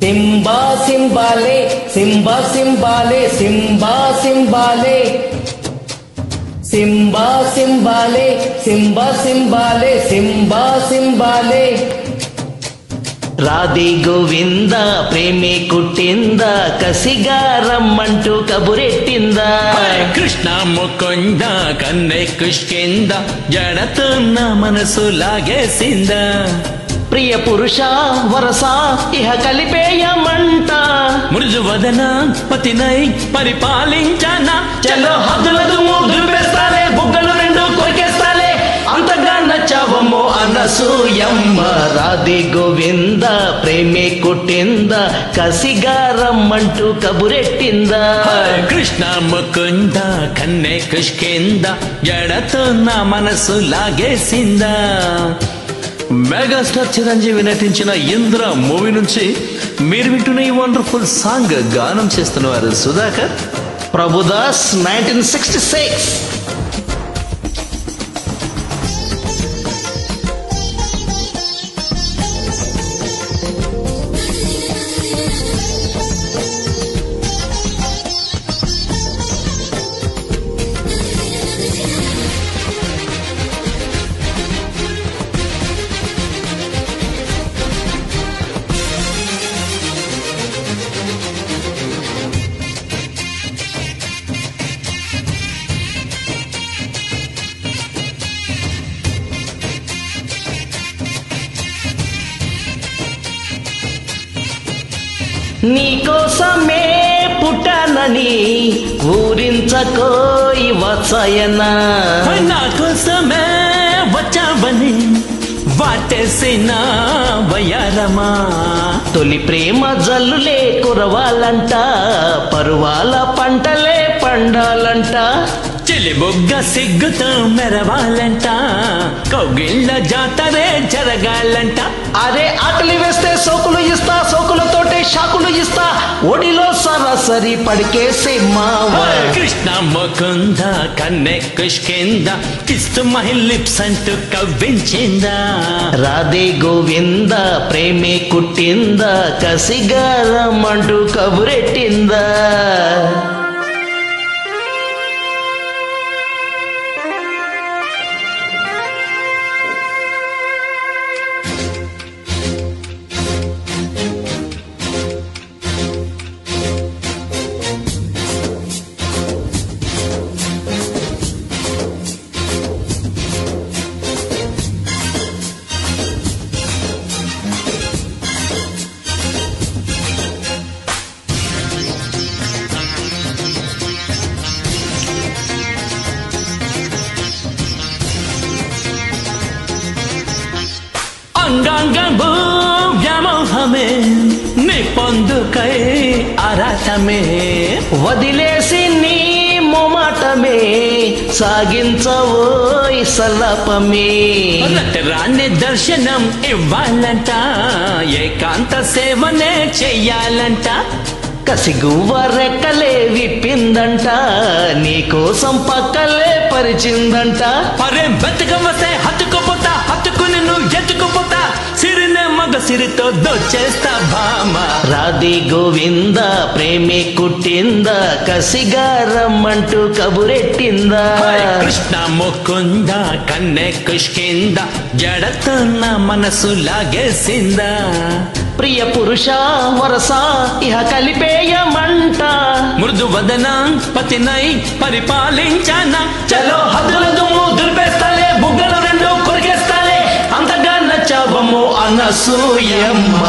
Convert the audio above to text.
Simba సింబాలే సింబా సింబాలే సింబా సింబాలే సింబా సింబాలే సింబా సింబాలే సింబా సింబాలే రాధే గోవింద ప్రేమే కుట్టింద కసిగా రమ్మంటూ కబురెట్టిందా కృష్ణ ముకుంద కన్నె కుష్కింద జడతో నా మనసు లాగేసిందా ప్రియ పురుష వరస ఇహ కలిపేయమంట మృదు వదన పతినై పరిపాలించనా చలో హద్దులదు దులిపేస్తాలే బుగ్గలు రెండు కొరికేస్తాలే అంతగా నచ్చావమ్మో అనసూయమ్మ రాధే గోవింద ప్రేమే కుట్టింద కసిగా రమ్మంటూ కబురెట్టిందా కృష్ణ ముకుంద కన్నె కుష్కింద జడతో నా మనసు లాగేసిందా మెగాస్టార్ చిరంజీవి నటించిన ఇంద్ర మూవీ నుంచి మీరు వింటున్న ఈ వండర్ఫుల్ సాంగ్ గానం చేస్తున్నవారు సుధాకర్ ప్రభుదాస్ 1966 నీకోసమే పుట్టానని ఊరించకోయి వచ్చాయనా నా కోసమే వచ్చావని వాటేసిన వయారమా తొలి ప్రేమ జల్లులే కురవాలంట పరువాల పంటలే పండాలంట చెలి బొగ్గ సిగ్గుతో మెరవాలంట కౌగిళ్ళ జాతరే జరగాలంట అరే ఆకలి వేస్తే సోకులు ఇస్తా సోకులతోటే షాకులు ఇస్తా ఒడిలో సరాసరి పడికేసే మావా కృష్ణ ముకుంద కన్నె కుష్కింద కిస్తు మై లిప్స్ అంటూ కవ్వించిందా రాధే గోవింద ప్రేమే కుట్టింద కసిగా రమ్మంటూ కబురెట్టిందా అంగాంగ వ్యామోహమే నీ పొందుకై ఆరాటమే వదిలేసి నీ మొమాటమే సాగించవోయ్ సల్లాపమే రాణి దర్శనం ఇవ్వాలంట ఏకాంత సేవనే చెయ్యాలంట కసిగువ్వ రెక్కలే విప్పిందంట నీకోసం పక్కలే పరిచిందంట పరే బతుకవస్తే హత్తుకుపోతా హత్తుకుని నువ్వు ఎత్తుకుపోతా సిరినే మగ సిరితో దోచేస్తా భామ రాధే గోవింద ప్రేమే కుట్టింద కసిగా రమ్మంటూ కబురెట్టిందా కృష్ణ ముకుంద కన్నె కుష్కింద జడతో నా మనసు లాగేసిందా ప్రియ పురుష వరస ఇహ కలిపేయమంట మృదు వదన పతినై పరిపాలించనా చలో హద్దుల దుమ్ము దులిపేస్తాలే బుగ్గలు రెండు కొరికేస్తాలే అంతగా నచ్చావమ్మో అనసూయమ్మ